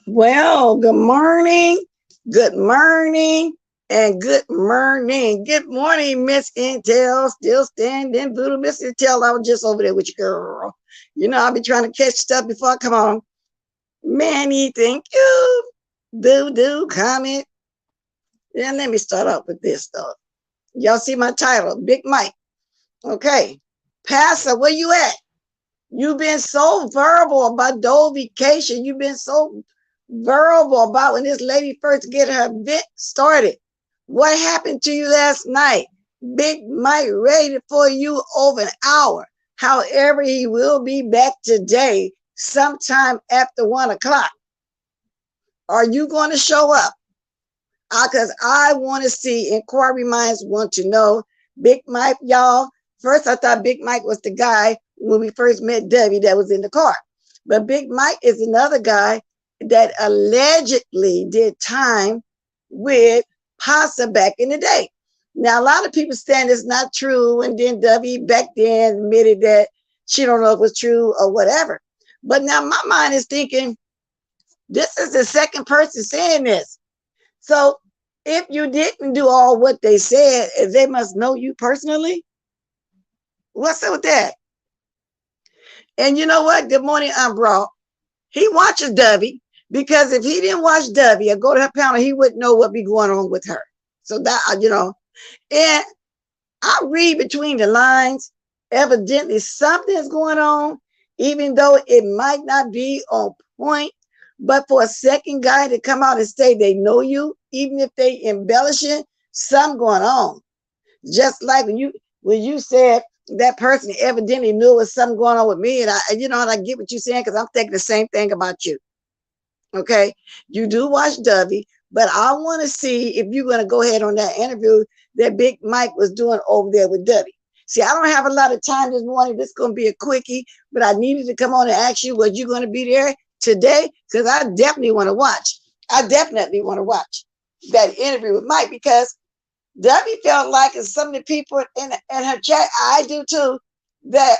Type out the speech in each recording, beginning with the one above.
Well, good morning, and good morning. Good morning, Miss Intel. Still standing, little Miss Intel. I was just over there with you, girl. You know, I'll be trying to catch stuff before I come on. Manny, thank you. Do comment. And let me start off with this stuff. Y'all see my title, Big Mike. Okay. Passa, where you at? You've been so verbal about Dovication. You've been so verbal about when this lady first get her event started. What happened to you last night? Big Mike waited for you over an hour. However, he will be back today sometime after 1 o'clock. Are you going to show up? Because I want to see, inquiry minds want to know. Big Mike, y'all. First, I thought Big Mike was the guy when we first met Dovie that was in the car. But Big Mike is another guy that allegedly did time with Passa back in the day. Now, a lot of people saying it's not true. And then Dovie back then admitted that she don't know if it was true or whatever. But now my mind is thinking, this is the second person saying this. So if you didn't do all what they said, they must know you personally. What's up with that? And you know what? Good morning, Umbra. He watches Dovie, because if he didn't watch Dovie or go to her panel, he wouldn't know what be going on with her. So that, you know, and I read between the lines. Evidently something's going on, even though it might not be on point. But for a second guy to come out and say they know you, even if they embellish it, something going on. Just like when you said that person evidently knew there was something going on with me, and I get what you're saying, because I'm thinking the same thing about you. Okay, you do watch Dovie, but I want to see if you're going to go ahead on that interview that Big Mike was doing over there with Dovie. See, I don't have a lot of time this morning. This is going to be a quickie, but I needed to come on and ask you, was you going to be there today? Because I definitely want to watch. I definitely want to watch that interview with Mike, because Dovie felt like, and some of the people in her chat, I do too, that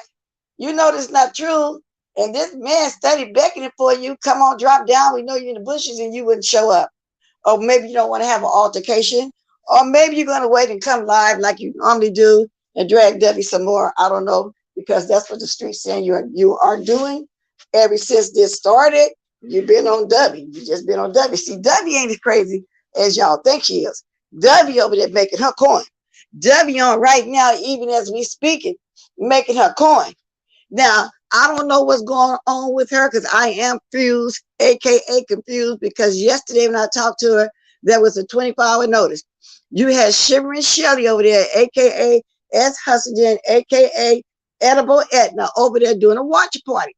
You know this is not true. And this man studied beckoning for you. Come on, drop down. We know you're in the bushes and you wouldn't show up. Or maybe you don't want to have an altercation. Or maybe you're going to wait and come live like you normally do and drag Dovie some more. I don't know, because that's what the street's saying you are doing. Ever since this started, you've been on Dovie. You just been on Dovie. See, Dovie ain't as crazy as y'all think she is. Dovie over there making her coin. Dovie on right now, even as we speaking, making her coin. Now, I don't know what's going on with her because I am fused, aka confused, because yesterday when I talked to her, there was a 24-hour notice. You had Shivering Shelly over there, aka S. Hussingen, aka Edible Etna, over there doing a watch party.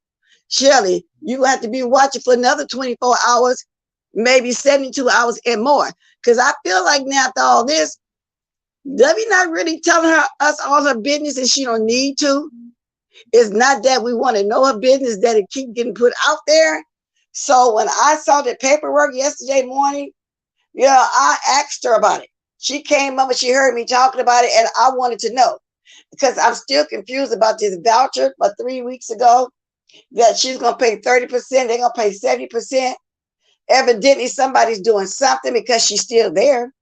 Shelly, you have to be watching for another 24 hours, maybe 72 hours and more. Because I feel like now after all this, Dovie not really telling us all her business and she don't need to. It's not that we want to know her business, that it keep getting put out there. So when I saw the paperwork yesterday morning, I asked her about it. She came up and she heard me talking about it, and I wanted to know because I'm still confused about this voucher for 3 weeks ago that she's going to pay 30%, they're going to pay 70%. Evidently, somebody's doing something because she's still there.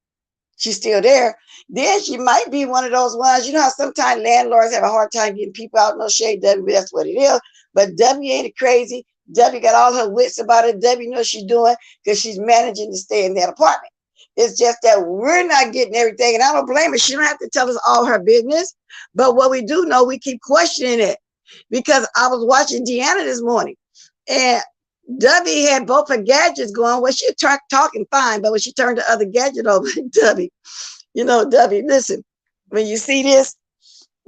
She's still there. Then she might be one of those ones. You know how sometimes landlords have a hard time getting people out. No shade, Dovie, that's what it is. But Dovie ain't crazy. Dovie got all her wits about it. Dovie knows she's doing because she's managing to stay in that apartment. It's just that we're not getting everything. And I don't blame her. She don't have to tell us all her business. But what we do know, we keep questioning it. Because I was watching Deanna this morning. And Dovie had both her gadgets going. Well, she talking fine, but when she turned the other gadget over, Dovie, Dovie, listen, when you see this,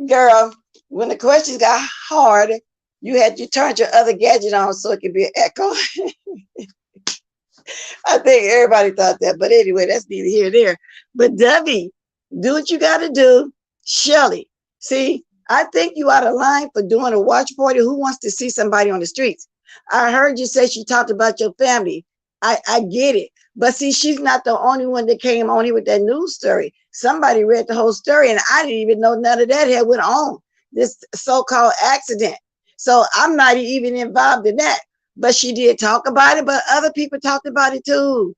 girl, when the questions got hard, you turned your other gadget on so it could be an echo. I think everybody thought that, but anyway, that's neither here nor there. But Dovie, do what you got to do. Shelly, see, I think you out of line for doing a watch party. Who wants to see somebody on the streets? I heard you say she talked about your family. I get it. But see, she's not the only one that came on here with that news story. Somebody read the whole story, and I didn't even know none of that had went on, this so-called accident. So I'm not even involved in that. But she did talk about it, but other people talked about it too.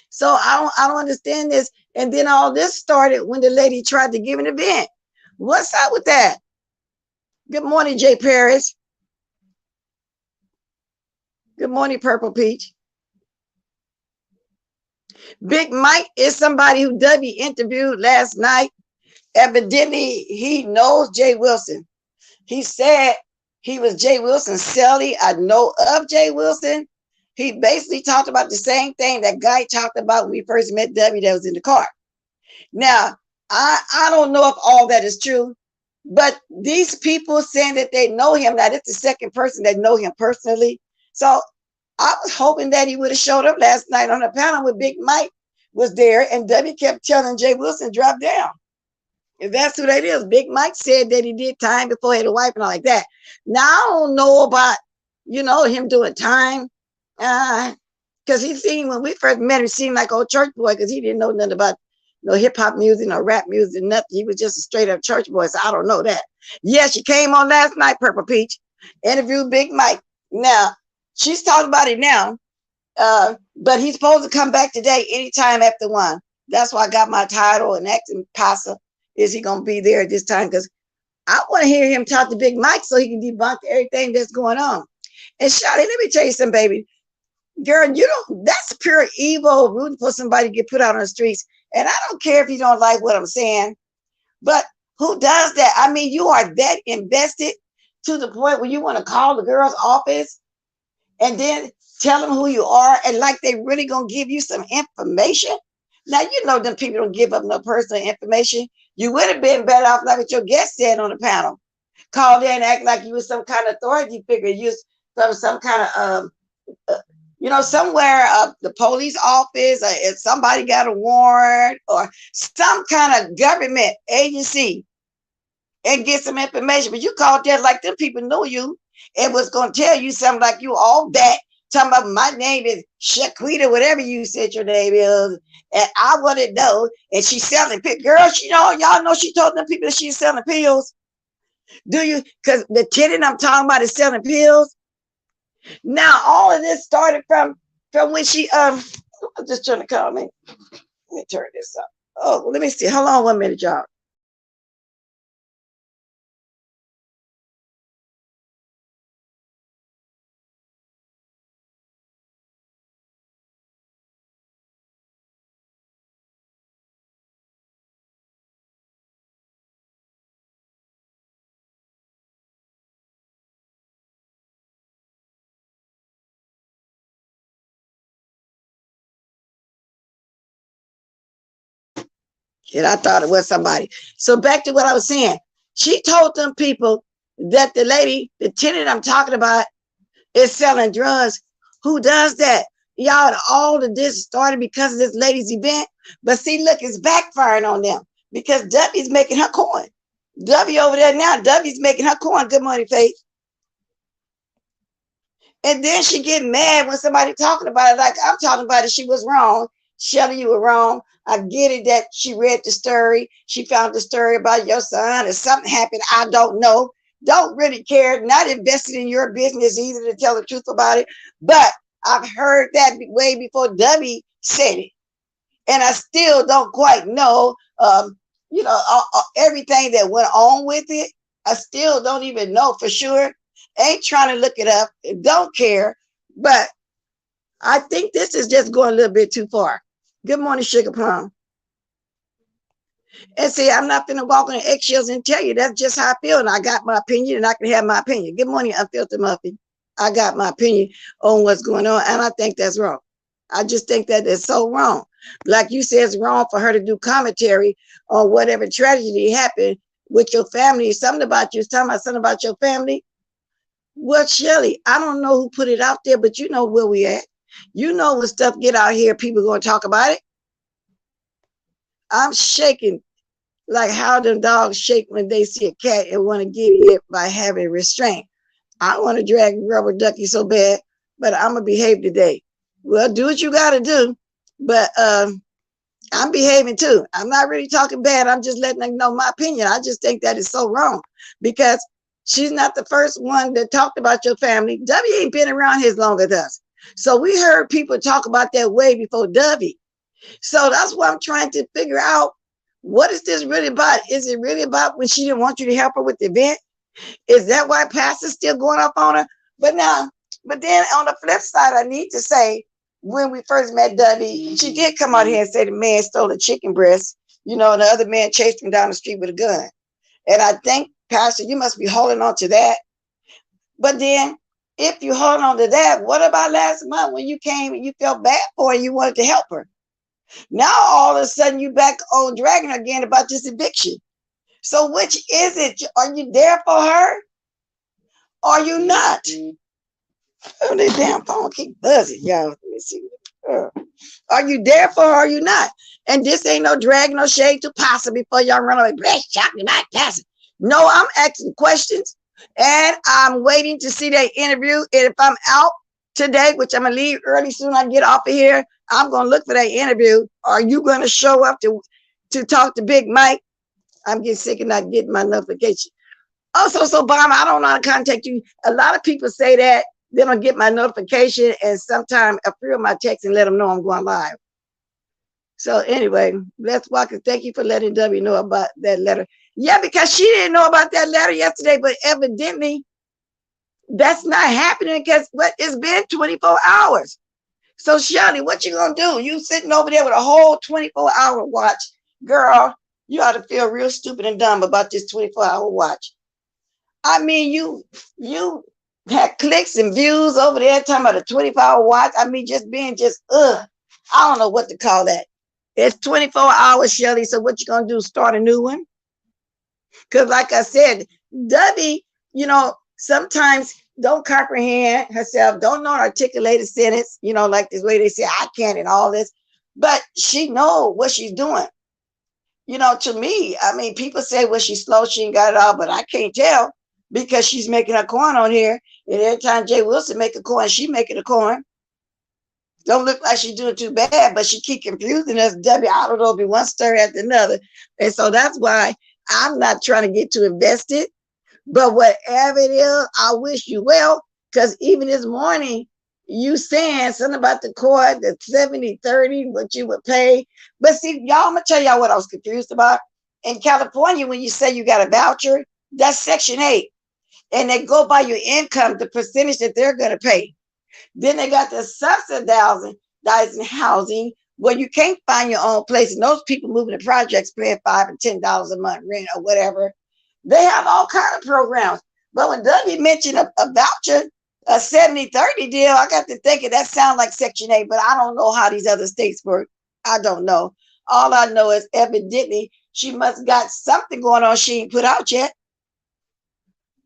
So I don't understand this. And then all this started when the lady tried to give an event. What's up with that? Good morning, Jay Paris. Good morning, Purple Peach. Big Mike is somebody who Dovie interviewed last night. Evidently, he knows Jay Wilson. He said he was Jay Wilson's cellie. I know of Jay Wilson. He basically talked about the same thing that guy talked about when we first met Dovie that was in the car. Now, I don't know if all that is true, but these people saying that they know him, now that's the second person that know him personally. So I was hoping that he would have showed up last night on the panel when Big Mike was there, and Dovie kept telling Jay Wilson, drop down. If that's who that is. Big Mike said that he did time before he had a wife and all like that. Now, I don't know about, him doing time. Because he seemed, when we first met him, he seemed like old church boy because he didn't know nothing about no hip-hop music, no rap music, nothing. He was just a straight-up church boy, so I don't know that. Yeah, she came on last night, Purple Peach, interviewed Big Mike. Now, she's talking about it now, but he's supposed to come back today anytime after 1. That's why I got my title and asking Passa, is he going to be there at this time? Because I want to hear him talk to Big Mike so he can debunk everything that's going on. And Shawty, let me tell you something, baby. Girl, that's pure evil, rooting for somebody to get put out on the streets. And I don't care if you don't like what I'm saying, but who does that? I mean, you are that invested to the point where you want to call the girl's office and then tell them who you are and like they really going to give you some information. Now, them people don't give up no personal information. You would have been better off like what your guest said on the panel. Call in and act like you was some kind of authority figure. You from some kind of somewhere the police office, or if somebody got a warrant or some kind of government agency and get some information. But you called there like them people knew you and was going to tell you something like you all that. Talking about my name is Shaquita, whatever you said your name is. And I want to know. And she's selling pills. Girl, y'all know she told them people that she's selling pills. Do you? Because the tenant I'm talking about is selling pills. Now all of this started from when she I'm just trying to call me. Let me turn this up. Oh, let me see. Hold on 1 minute, y'all. And I thought it was somebody. So back to what I was saying. She told them people that the lady, the tenant I'm talking about, is selling drugs. Who does that? Y'all, all of this started because of this lady's event. But see, look, it's backfiring on them because Dovie's making her coin. Dovie over there now, Dovie's making her coin. Good morning, Faith. And then she get mad when somebody talking about it. Like I'm talking about it, she was wrong. Shelly, you were wrong. I get it that she read the story. She found the story about your son and something happened. I don't know. Don't really care. Not invested in your business either to tell the truth about it. But I've heard that way before Dovie said it. And I still don't quite know, everything that went on with it. I still don't even know for sure. Ain't trying to look it up. Don't care. But I think this is just going a little bit too far. Good morning, Sugar Plum. And see, I'm not going to walk on eggshells and tell you that's just how I feel. And I got my opinion and I can have my opinion. Good morning, Unfiltered Muffin. I got my opinion on what's going on. And I think that's wrong. I just think that is so wrong. Like you said, it's wrong for her to do commentary on whatever tragedy happened with your family. Something about you, talking about something about your family. Well, Shelly, I don't know who put it out there, but you know where we at. You know when stuff get out here, people going to talk about it. I'm shaking like how them dogs shake when they see a cat and want to get it by having restraint. I want to drag rubber ducky so bad, but I'm going to behave today. Well, do what you got to do, but I'm behaving too. I'm not really talking bad. I'm just letting them know my opinion. I just think that is so wrong because she's not the first one that talked about your family. Dovie ain't been around here as long as us. So we heard people talk about that way before Dovie. So that's what I'm trying to figure out. What is this really about? Is it really about when she didn't want you to help her with the event? Is that why Passa's still going up on her? But then on the flip side, I need to say, when we first met Dovie, she did come out here and say the man stole a chicken breast, and the other man chased him down the street with a gun. And I think, Pastor, you must be holding on to that. But then if you hold on to that, what about last month when you came and you felt bad for her and you wanted to help her? Now all of a sudden you back on dragging again about this eviction. So which is it? Are you there for her? Or are you not? Oh, this damn phone keep buzzing, y'all. Let me see. Are you there for her or are you not? And this ain't no drag, no shade to Passa before y'all run away. Bless chocolate, not Passa. No, I'm asking questions and I'm waiting to see their interview. And if I'm out today, which I'm gonna leave early soon, I get off of here, I'm gonna look for that interview. Are you gonna show up to talk to Big Mike? I'm getting sick of not getting my notification. Also, so Obama, I don't know how to contact you. A lot of people say that they don't get my notification, and sometimes I fill my text and let them know I'm going live. So anyway, let's walk and thank you for letting Dovie know about that letter. Yeah, because she didn't know about that letter yesterday, but evidently that's not happening because it's been 24 hours. So Shelly, what you gonna do? You sitting over there with a whole 24-hour watch. Girl, you ought to feel real stupid and dumb about this 24-hour watch. I mean, you had clicks and views over there talking about a 24-hour watch. I mean, I don't know what to call that. It's 24 hours, Shelly. So what you gonna do? Start a new one? Because like I said, Dovie, sometimes don't comprehend herself, don't know articulate a sentence, like this way they say I can't and all this, but she know what she's doing. To me, I mean, people say, well, she's slow, she ain't got it all, but I can't tell because she's making a coin on here. And every time Jay Wilson make a coin, she making a coin. Don't look like she's doing too bad, but she keep confusing us. Dovie, I don't know, be one story after another. And so that's why I'm not trying to get too invested. But whatever it is, I wish you well. Because even this morning, you saying something about the court, the 70-30, what you would pay. But see, y'all, I'm going to tell y'all what I was confused about. In California, when you say you got a voucher, that's Section 8. And they go by your income, the percentage that they're going to pay. Then they got the subsidizing housing where you can't find your own place. And those people moving to projects paying $5 and $10 a month rent or whatever. They have all kind of programs. But when Dovie mentioned a voucher, a 70-30 deal, I got to thinking that sounds like Section 8, but I don't know how these other states work. I don't know. All I know is evidently she must got something going on she ain't put out yet.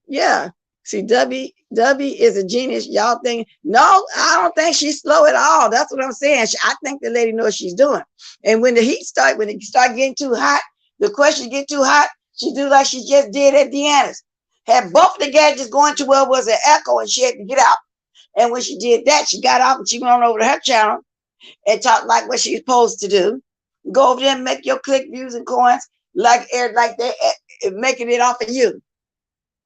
Yeah. See, Dovie is a genius. Y'all think, no, I don't think she's slow at all. That's what I'm saying. I think the lady knows what she's doing. And when it start getting too hot, the questions get too hot, she do like she just did at Deanna's. Had both of the gadgets going to where it was an echo and she had to get out. And when she did that, she got off and she went on over to her channel and talked like what she's supposed to do. Go over there and make your click views and coins like they making it off of you.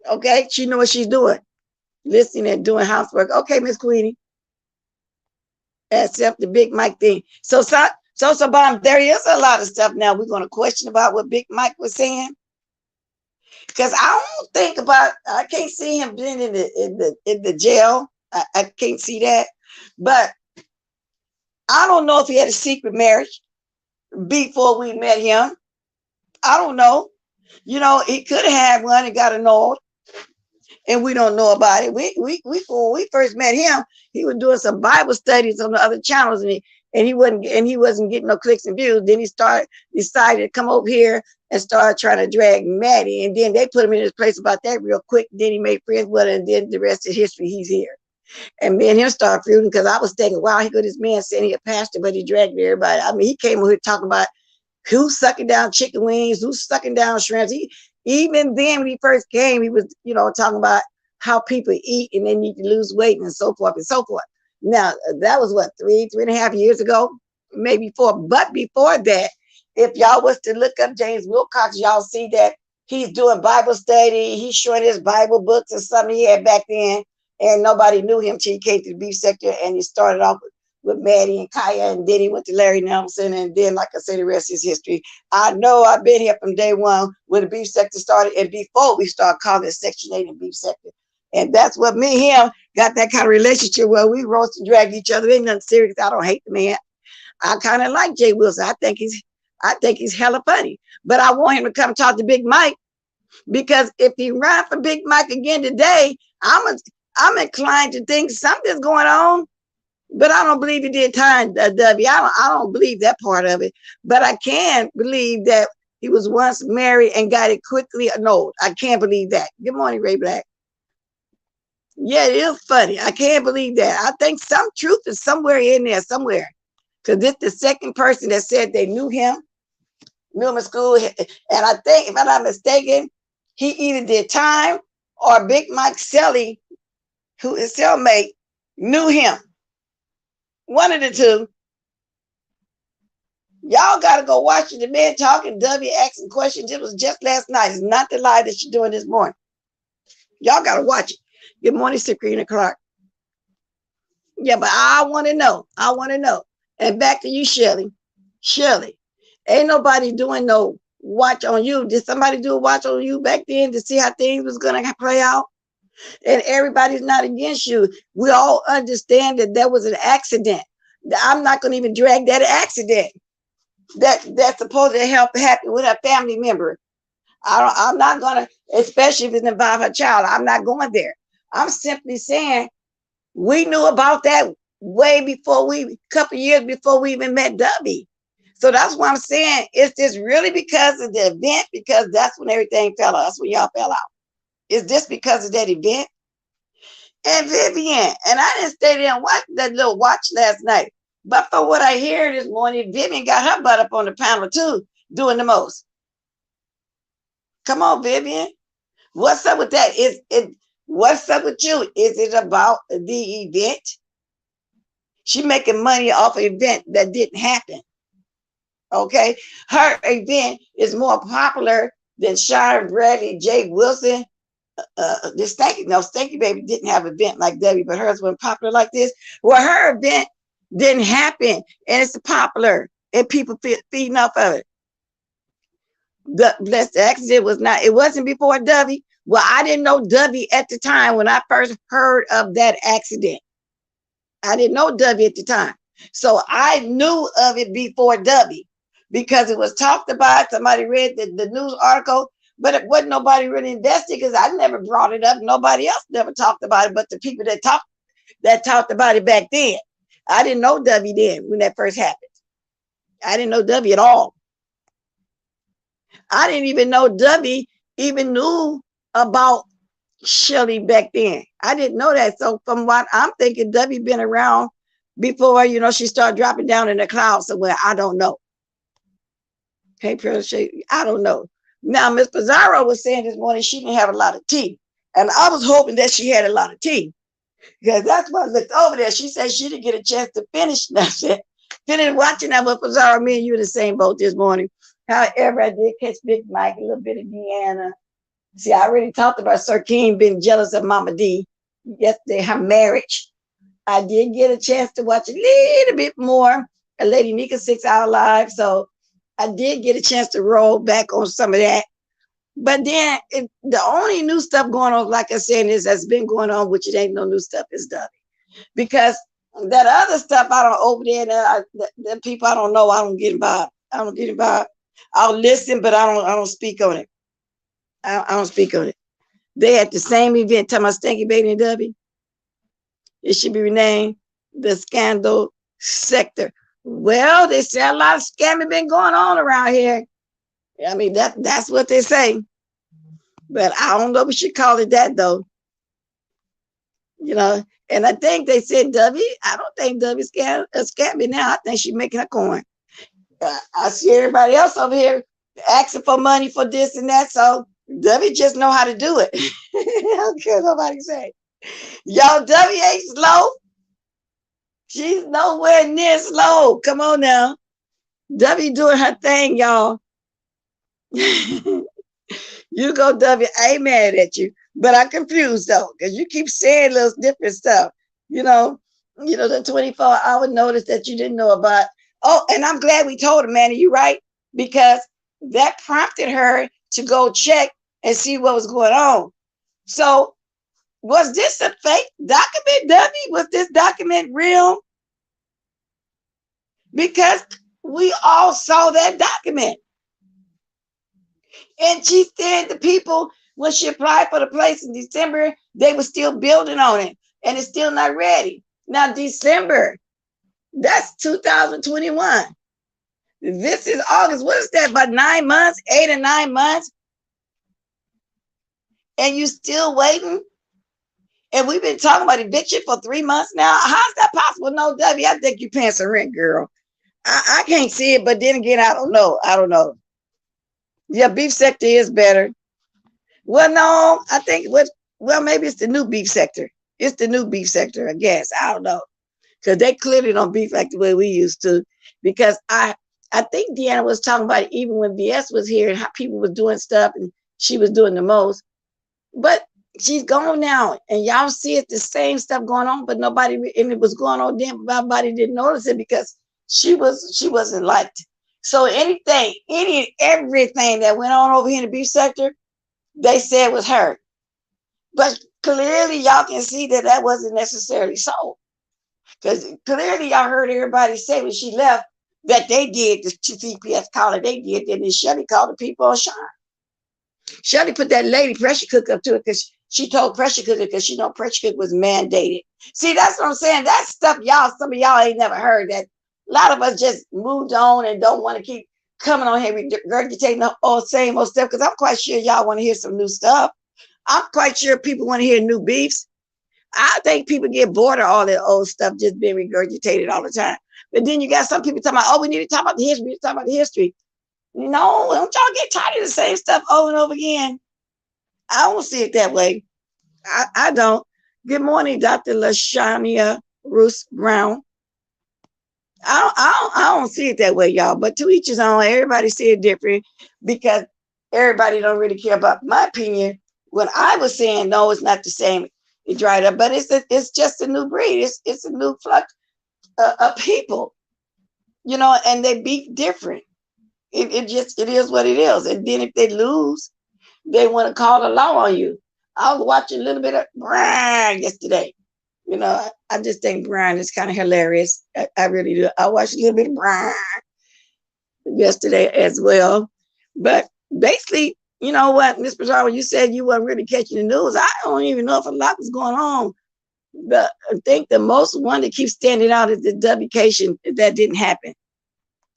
Okay, she know what she's doing. Listening and doing housework. Okay, Miss Queenie. Except the Big Mike thing. So Bottom, there is a lot of stuff now we're going to question about what Big Mike was saying. Because I don't think about, I can't see him being in the jail. I can't see that. But I don't know if he had a secret marriage before we met him. I don't know. You know, he could have had one and got annulled. And we don't know about it. When we first met him, he was doing some Bible studies on the other channels, and he wasn't getting no clicks and views. Then he decided to come over here and start trying to drag Maddie, and then they put him in his place about that real quick. Then he made friends with her, and then the rest of history, he's here. And me and him started feuding because I was thinking, wow, he got this man saying he a pastor, but he dragged everybody. I mean, he came over here talking about who's sucking down chicken wings, who's sucking down shrimps. Even then, when he first came, he was, talking about how people eat and they need to lose weight and so forth and so forth. Now, that was what, 3.5 years ago, maybe 4. But before that, if y'all was to look up James Wilcox, y'all see that he's doing Bible study. He's showing his Bible books and something he had back then, and nobody knew him till he came to the beef sector, and he started off with Maddie and Kaya, and then he went to Larry Nelson, and then, like I said, the rest is history. I know I've been here from day one when the beef sector started, and before we started calling it Section 8 and beef sector. And that's what me and him got that kind of relationship where we roast and drag each other. Ain't nothing serious. I don't hate the man. I kind of like Jay Wilson. I think he's hella funny. But I want him to come talk to Big Mike, because if he run for Big Mike again today, I'm inclined to think something's going on. But I don't believe he did time, Dovie. I don't believe that part of it. But I can believe that he was once married and got it quickly annulled. I can't believe that. Good morning, Ray Black. Yeah, it is funny. I can't believe that. I think some truth is somewhere in there, somewhere. Because it's the second person that said they knew him in school. And I think, if I'm not mistaken, he either did time or Big Mike Selly, who is cellmate, knew him. One of the two. Y'all got to go watch the man talking, Dovie asking questions. It was just last night. It's not the lie that she's doing this morning. Y'all got to watch it. Good morning, Sabrina Clark. Yeah, but I want to know. And back to you, Shelley. Ain't nobody doing no watch on you. Did somebody do a watch on you back then to see how things was going to play out? And everybody's not against you. We all understand that there was an accident. I'm not going to even drag that accident that's supposed to happen with a family member. I'm not going to, especially if it involves her child. I'm not going there. I'm simply saying we knew about that way before couple years before we even met Dovie. So that's why I'm saying, is this really because of the event? Because that's when everything fell out. That's when y'all fell out. Is this because of that event? And Vivian, and I didn't stay there and watch that little watch last night. But for what I hear this morning, Vivian got her butt up on the panel too, doing the most. Come on, Vivian. What's up with that? What's up with you? Is it about the event? She making money off an event that didn't happen. Okay. Her event is more popular than Sharon Bradley, Jay Wilson, this Stanky Baby didn't have an event like Dovie, but hers wasn't popular like this. Well, her event didn't happen, and it's popular, and people feeding off of it. The accident was not, it wasn't before Dovie. Well, I didn't know Dovie at the time when I first heard of that accident. I didn't know Dovie at the time. So I knew of it before Dovie because it was talked about. Somebody read the news article, but it wasn't nobody really invested because I never brought it up. Nobody else never talked about it, but the people that talked about it back then. I didn't know Dovie then when that first happened. I didn't know Dovie at all. I didn't even know Dovie even knew about Shelly back then. I didn't know that. So from what I'm thinking, Dovie been around before, she started dropping down in the clouds somewhere. I don't know. Hey, I don't know. Now, Miss Pizarro was saying this morning she didn't have a lot of tea. And I was hoping that she had a lot of tea. Because that's why I looked over there. She said she didn't get a chance to finish that. Finish watching that with Pizarro. Me and you in the same boat this morning. However, I did catch Big Mike, a little bit of Deanna. See, I already talked about Sir King being jealous of Mama D yesterday, her marriage. I did get a chance to watch a little bit more. A Lady Nika 6 Hour Live. So I did get a chance to roll back on some of that. But then the only new stuff going on, like I said, that's been going on, which it ain't no new stuff, is Dovie. Because that other stuff I don't over there, the people I don't know, I don't get involved. I'll listen, but I don't speak on it. I don't speak on it. They had the same event, talking about Stanky Baby and Dovie. It should be renamed the Scandal Sector. Well, they say a lot of scamming been going on around here. I mean, that's what they say. But I don't know if we should call it that, though. And I think they said Dovie. I don't think Dovie's scamming now. I think she's making a coin. I see everybody else over here asking for money for this and that. So Dovie just know how to do it. I don't care what nobody say. Y'all, Dovie ain't slow. She's nowhere near slow. Come on now. Dovie doing her thing, y'all. You go, Dovie. I ain't mad at you. But I'm confused, though, because you keep saying little different stuff. The 24-hour notice that you didn't know about. Oh, and I'm glad we told her, Manny, you right? Because that prompted her to go check and see what was going on. So was this a fake document, Dovie? Was this document real? Because we all saw that document. And she said the people, when she applied for the place in December, they were still building on it. And it's still not ready. Now, December, that's 2021. This is August. What is that? About 9 months, 8 or 9 months? And you still waiting? And we've been talking about eviction for 3 months now. How's that possible? No, Dovie, I think you're paying some rent, girl. I can't see it, but then again, I don't know. Yeah, beef sector is better. Well, no, I think maybe it's the new beef sector. It's the new beef sector, I guess. I don't know. Because they clearly don't beef like the way we used to. Because I think Deanna was talking about it even when BS was here and how people was doing stuff and she was doing the most. But she's gone now. And y'all see it, the same stuff going on, but nobody, and it was going on then, but nobody didn't notice it because she wasn't liked. So everything that went on over here in the beef sector, they said was her. But clearly y'all can see that wasn't necessarily so. Because clearly y'all heard everybody say when she left that they did the CPS caller, they did, then Shelly called the people on Sean. Shelly put that lady pressure cooker up to it because she told pressure cooker because she know pressure cooker was mandated. See, that's what I'm saying. That stuff some of y'all ain't never heard. That a lot of us just moved on and don't want to keep coming on here regurgitating the same old stuff because I'm quite sure y'all want to hear some new stuff. I'm quite sure people want to hear new beefs. I think people get bored of all that old stuff just being regurgitated all the time. But then you got some people talking about, we need to talk about the history. We need to talk about the history. No, don't y'all get tired of the same stuff over and over again. I don't see it that way. I don't. Good morning, Dr. LaShania Roos Brown. I don't see it that way, y'all. But to each his own. Everybody see it different because everybody don't really care about my opinion. When I was saying no, it's not the same. It dried up, but it's just a new breed. It's a new flux of people, and they be different. It is what it is. And then if they lose, they want to call the law on you. I was watching a little bit of Brian yesterday. I just think Brian is kind of hilarious. I really do. I watched a little bit of Brian yesterday as well. But basically, you know what, Miss Pizarro, you said you weren't really catching the news. I don't even know if a lot was going on. But I think the most one that keeps standing out is the Dovication that didn't happen.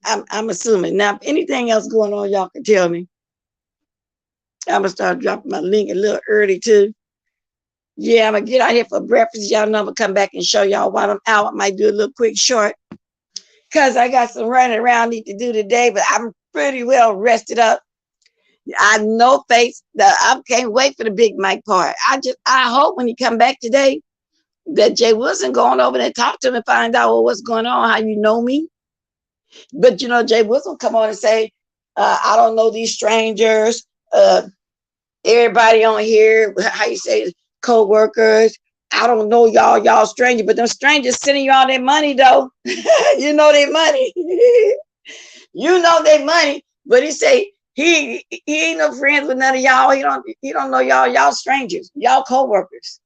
I'm assuming. Now, if anything else going on, y'all can tell me. I'm going to start dropping my link a little early, too. Yeah, I'm going to get out here for breakfast. Y'all know I'm going to come back and show y'all while I'm out. I might do a little quick short because I got some running around need to do today, but I'm pretty well rested up. I know face that I can't wait for the Big Mike part. I hope when he come back today that Jay Wilson going over there and talk to him and find out what's going on, how you know me. But Jay Wilson come on and say, I don't know these strangers. Everybody on here, how you say, co-workers. I don't know y'all strangers, but them strangers sending you all their money though. You know their money. You know their money. But he say he ain't no friends with none of y'all. He don't know y'all strangers, y'all co-workers.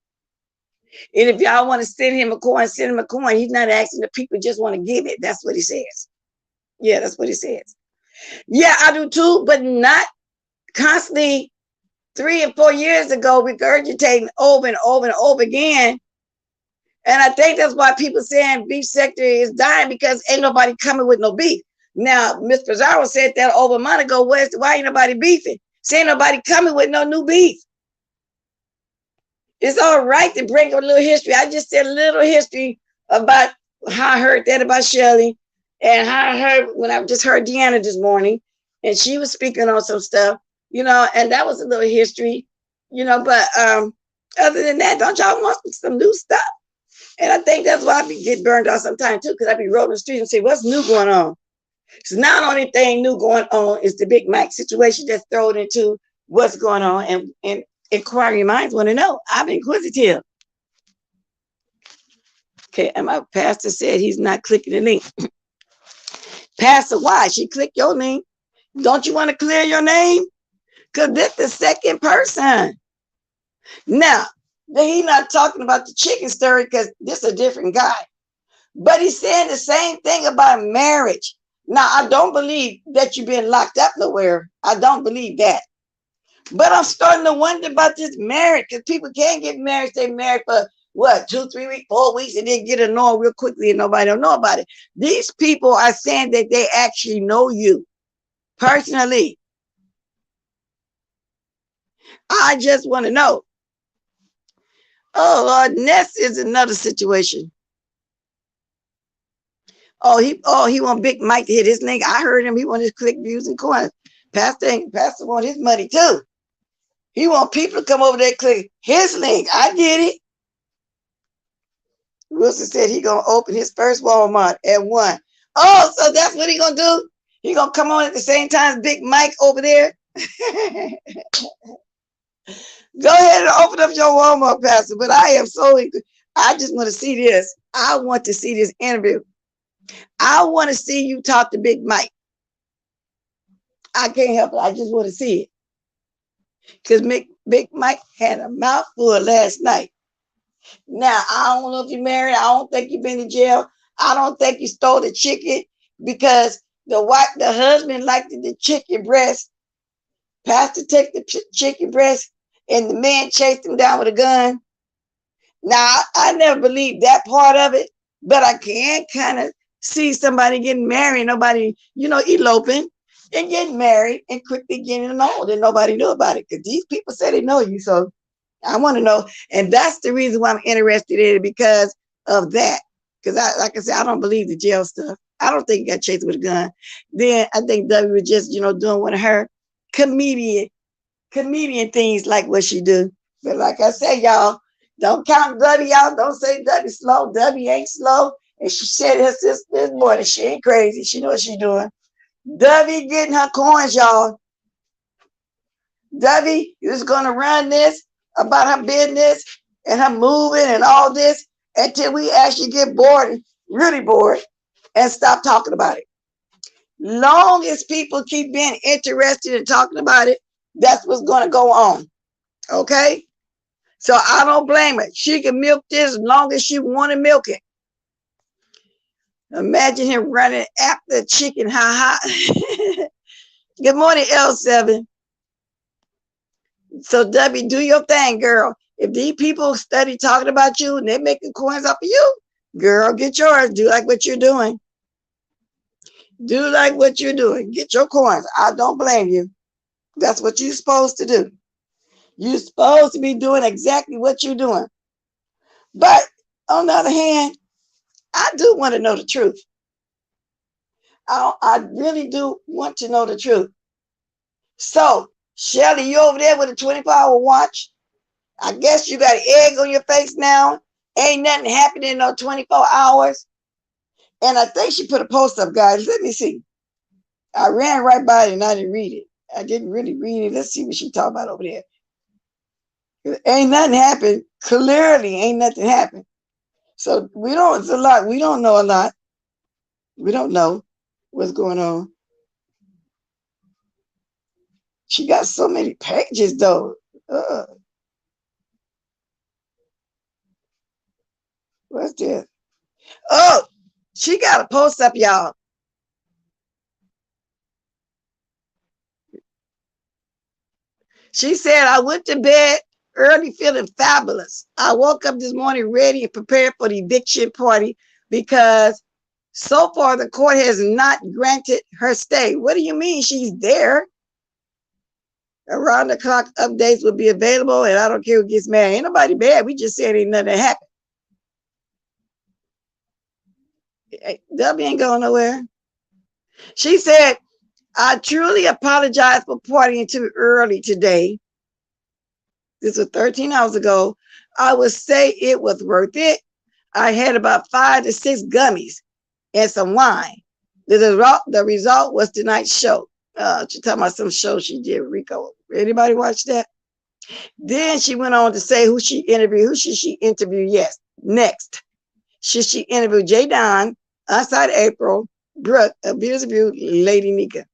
And if y'all want to send him a coin, send him a coin. He's not asking the people, just want to give it. That's what he says. Yeah, that's what he says. Yeah, I do too, but not constantly 3 and 4 years ago, regurgitating over and over and over again. And I think that's why people saying beef sector is dying, because ain't nobody coming with no beef. Now, Ms. Pizarro said that over a month ago, why ain't nobody beefing? Say ain't nobody coming with no new beef. It's all right to bring a little history. I just said a little history about how I heard that about Shelley, and how I heard when I just heard Deanna this morning, and she was speaking on some stuff, and that was a little history, but other than that, don't y'all want some new stuff? And I think that's why I get burned out sometimes too, because I be rolling the street and say, what's new going on? So now the only thing new going on is the Big Mike situation that's thrown into what's going on, and inquiring minds want to know. I'm inquisitive. Okay, and my pastor said he's not clicking the link. Pastor, why? She clicked your link. Don't you want to clear your name? Because this the second person. Now, he's not talking about the chicken story because this is a different guy. But he's saying the same thing about marriage. Now, I don't believe that you've been locked up nowhere. I don't believe that. But I'm starting to wonder about this marriage, because people can't get married. They married for what, 2, 3 weeks, 4 weeks, and then get annoyed real quickly and nobody don't know about it. These people are saying that they actually know you personally. I just want to know. Oh, Lord, Ness is another situation. Oh, he want Big Mike to hit his link. I heard him. He want his click views and coins. Pastor want his money too. He want people to come over there and click his link. I get it. Wilson said he gonna open his first Walmart at 1. Oh, so that's what he gonna do? He gonna come on at the same time as Big Mike over there? Go ahead and open up your Walmart, Pastor. But I just want to see this. I want to see this interview. I want to see you talk to Big Mike. I can't help it. I just want to see it. Because Big Mike had a mouthful last night. Now, I don't know if you're married. I don't think you've been to jail. I don't think you stole the chicken, because the husband liked the chicken breast. Pastor took the chicken breast and the man chased him down with a gun. Now, I never believed that part of it, but I can kind of see somebody getting married, nobody, eloping and getting married and quickly getting old and nobody knew about it, because these people say they know you. So I want to know. And that's the reason why I'm interested in it, because of that. Because like I said, I don't believe the jail stuff. I don't think he got chased with a gun. Then I think Dovie was just, doing one of her comedian things like what she do. But like I say, y'all, don't count Dovie out. Don't say Dovie slow. Dovie ain't slow. And she said her sister this morning, she ain't crazy. She know what she's doing. Dovie getting her coins, y'all. Dovie is going to run this about her business and her moving and all this until we actually get bored, really bored, and stop talking about it. Long as people keep being interested in talking about it, that's what's going to go on. Okay? So I don't blame her. She can milk this as long as she want to milk it. Imagine him running after chicken. Ha ha. Good morning, L7. So Dovie, do your thing, girl. If these people study talking about you and they're making coins off of you, girl, get yours. Do like what you're doing. Do like what you're doing. Get your coins. I don't blame you. That's what you're supposed to do. You're supposed to be doing exactly what you're doing. But on the other hand, I do want to know the truth. I really do want to know the truth. So, Shelly, you over there with a 24-hour watch? I guess you got an egg on your face now. Ain't nothing happening in no 24 hours. And I think she put a post up, guys. Let me see. I ran right by it and I didn't read it. I didn't really read it. Let's see what she talking about over there. Ain't nothing happened. Clearly, ain't nothing happened. So it's a lot. We don't know a lot. We don't know what's going on. She got so many pages though. What's this? Oh, she got a post up, y'all. She said, I went to bed early feeling fabulous. I woke up this morning ready and prepared for the eviction party because so far the court has not granted her stay. What do you mean she's there? Around the clock updates will be available, and I don't care who gets mad. Ain't nobody bad. We just said ain't nothing happened. Dovie ain't going nowhere. She said, I truly apologize for partying too early today. This was 13 hours ago. I would say it was worth it. I had about 5 to 6 gummies and some wine. The result was tonight's show. She talking about some show she did with Rico. Anybody watch that? Then she went on to say who she interviewed. Who should she interview? Yes. Next. Should she interview J. Don, Outside April, Brooke, Abuse View, Lady Nika?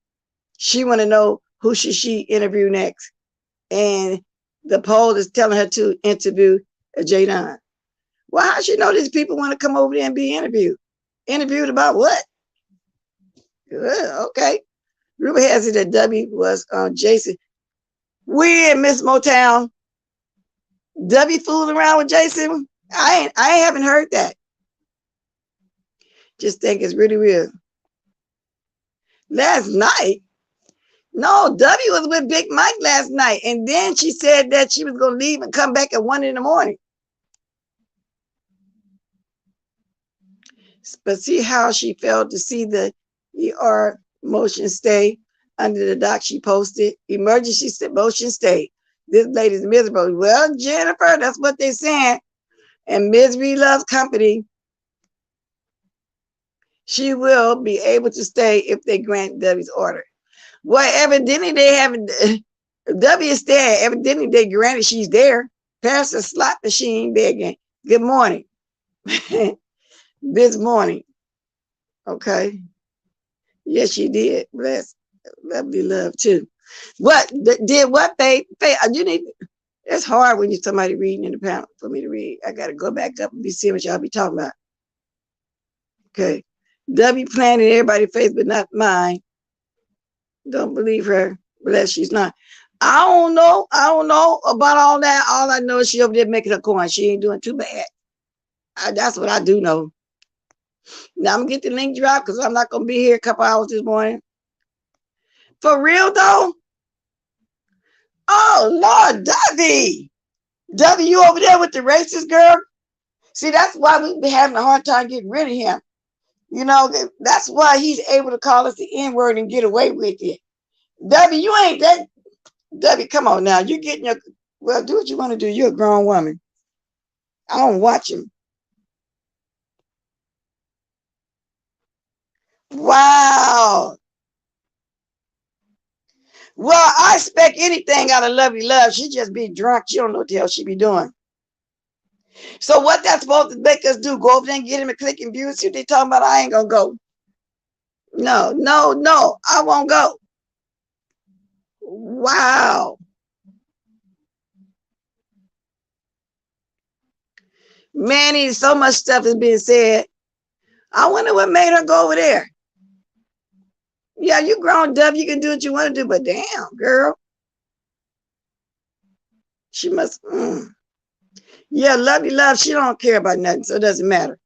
She want to know who should she interview next. And the poll is telling her to interview J. Don. Well, how she know these people want to come over there and be interviewed? Interviewed about what? Okay. Ruby has it that Dovie was Jason. Weird, Miss Motown. Dovie fooling around with Jason? I haven't heard that. Just think it's really weird. Last night? No, Dovie was with Big Mike last night. And then she said that she was going to leave and come back at 1 in the morning. But see how she failed to see the ER motion stay under the doc she posted. Emergency motion stay. This lady's miserable. Well, Jennifer, that's what they're saying. And misery loves company. She will be able to stay if they grant Dovie's order. Well, evidently they haven't. Dovie is there. Evidently they granted she's there. Pass the slot machine there again. Good morning. This morning. Okay. Yes, she did. Bless. Lovely love too. What did what they you need? It's hard when you're somebody reading in the panel for me to read. I gotta go back up and be seeing what y'all be talking about. Okay. Dovie planning everybody's face, but not mine. Don't believe her. Bless, she's not. I don't know. I don't know about all that. All I know is she over there making her coin. She ain't doing too bad. That's what I do know. Now I'm gonna get the link dropped because I'm not gonna be here a couple hours this morning. For real though? Oh Lord, Dovie. Dovie, you over there with the racist girl? See, that's why we've been having a hard time getting rid of him. You know, that's why he's able to call us the N-word and get away with it. Dovie, you ain't that. Dovie, come on now. You're getting your, well, do what you want to do. You're a grown woman. I don't watch him. Wow. Well, I expect anything out of Lovely Love. She just be drunk. She don't know what the hell she be doing. So what that's supposed to make us do? Go over there and get him a click and view? See what they talking about? I ain't gonna go. No, no, no. I won't go. Wow. Manny, so much stuff is being said. I wonder what made her go over there. Yeah, you grown up. You can do what you want to do, but damn, girl. She must. Yeah, Lovely Love. She don't care about nothing, so it doesn't matter.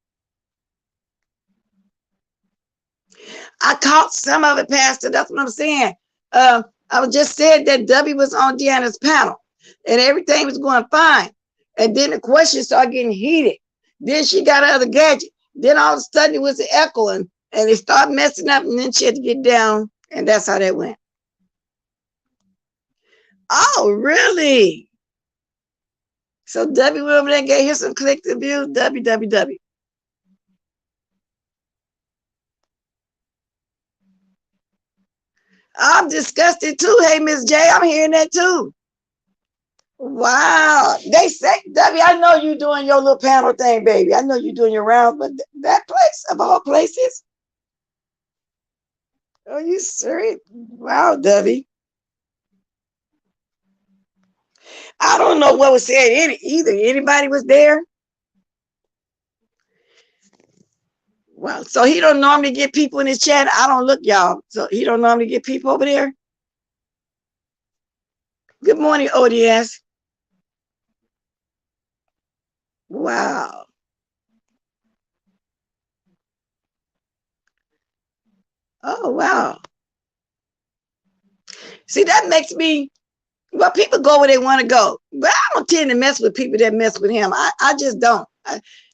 I caught some of it, Pastor. That's what I'm saying. I was just said that Dovie was on Deanna's panel, and everything was going fine. And then the questions started getting heated. Then she got her other gadget. Then all of a sudden it was echoing, and it started messing up, and then she had to get down, and that's how that went. Oh, really? So Dovie went over there and gave her some clicks and views. www. I'm disgusted too. Hey, Miss J, I'm hearing that too. Wow. They say, Dovie, I know you doing your little panel thing, baby. I know you doing your rounds, but that place of all places. Are you serious? Wow, Dovie. I don't know what was said either. Anybody was there? Well, so he don't normally get people in his chat. I don't look, y'all. So he don't normally get people over there. Good morning, ODS. Wow. Oh, wow. See, that makes me, well, people go where they want to go. But I don't tend to mess with people that mess with him. I just don't.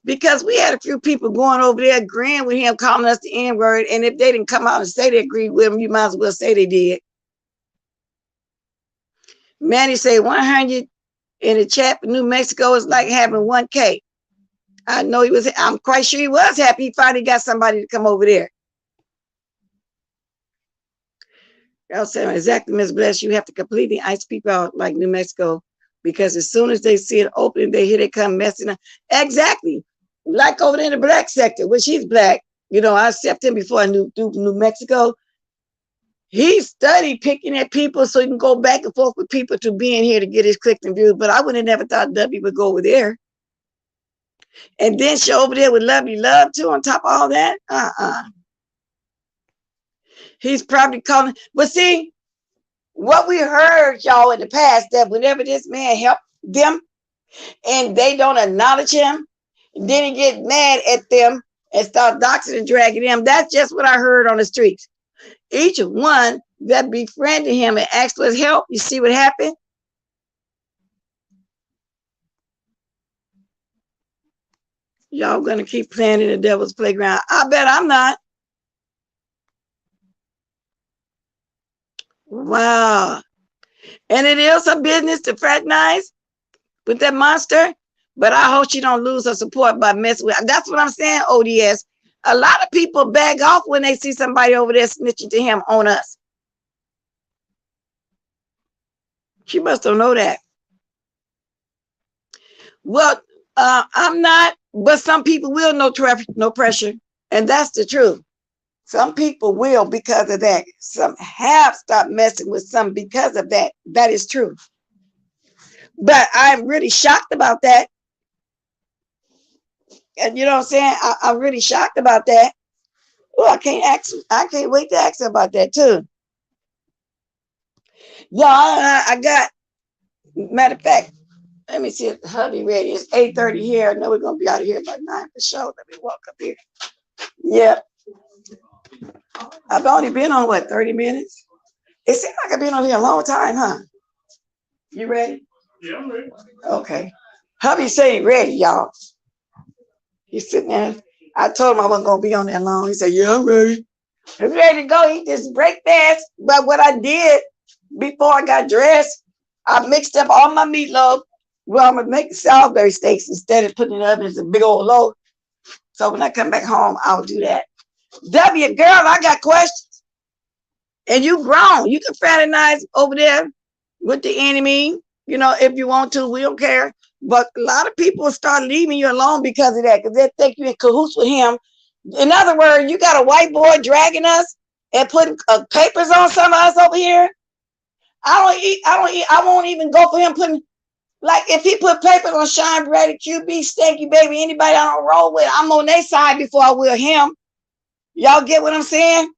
Because we had a few people going over there agreeing with him, calling us the N-word. And if they didn't come out and say they agreed with him, you might as well say they did. Manny say 100 in the chat for New Mexico is like having 1K. I know he was, I'm quite sure he was happy he finally got somebody to come over there. I'll say exactly, Ms. Bless, you have to completely ice people out like New Mexico, because as soon as they see it open, they hear they come messing up. Exactly. Like over there in the black sector, which he's black, you know, I accept him before I knew New Mexico. He studied picking at people so he can go back and forth with people to being here to get his clicks and views. But I would have never thought Dovie would go over there. And then she over there with Lovely Love too on top of all that. He's probably calling. But see, what we heard, y'all, in the past, that whenever this man helped them and they don't acknowledge him, then he get mad at them and start doxing and dragging them. That's just what I heard on the streets. Each one that befriended him and asked for his help, you see what happened? Y'all gonna keep playing in the devil's playground. I bet I'm not. Wow. And it is a business to fraternize with that monster, but I hope she don't lose her support by messing with. That's what I'm saying, ODS. A lot of people back off when they see somebody over there snitching to him on us. She must don't know that. Well, I'm not, but some people will no pressure, and that's the truth. Some people will because of that. Some have stopped messing with some because of that. That is true. But I'm really shocked about that. And you know what I'm saying? I'm really shocked about that. Oh, I can't wait to ask her about that too. Yeah, I got, matter of fact, let me see if hubby ready. It's 8:30 here. I know we're gonna be out of here by 9 for sure. Let me walk up here. Yeah. I've only been on what, 30 minutes? It seems like I've been on here a long time, huh? You ready? Yeah, I'm ready. Okay. Hubby say he ready, y'all. He's sitting there. I told him I wasn't gonna be on that long. He said, yeah, I'm ready. He's ready to go. He just break fast. But what I did before I got dressed, I mixed up all my meatloaf. Well, I'm gonna make Salisbury steaks instead of putting it up as a big old load. So when I come back home, I'll do that. W, girl, I got questions. And you grown. You can fraternize over there with the enemy, you know, if you want to. We don't care. But a lot of people start leaving you alone because of that, because they think you're in cahoots with him. In other words, you got a white boy dragging us and putting papers on some of us over here. I won't even go for him putting, like, if he put papers on Sean Brady, QB, Stanky Baby, anybody I don't roll with, I'm on their side before I will him. Y'all get what I'm saying?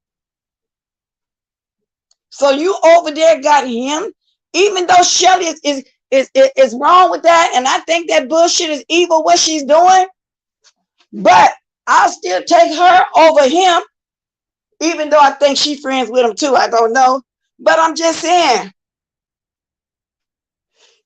So you over there got him, even though Shelly is wrong with that, and I think that bullshit is evil what she's doing, but I'll still take her over him, even though I think she friends with him too. I don't know, but I'm just saying.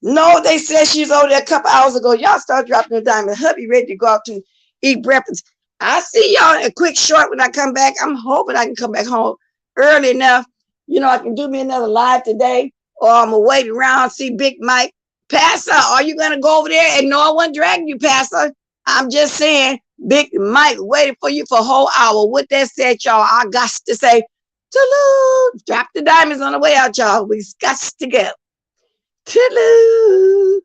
No, they said she's over there a couple hours ago. Y'all start dropping the diamond. Hubby ready to go out to eat breakfast. I see y'all in a quick short when I come back. I'm hoping I can come back home early enough. You know, I can do me another live today, or I'm going to wait around, see Big Mike. Passa, are you going to go over there? And no, I wasn't dragging you, Passa. I'm just saying, Big Mike waited for you for a whole hour. With that said, y'all, I got to say, drop the diamonds on the way out, y'all. We got to go. Toodaloo.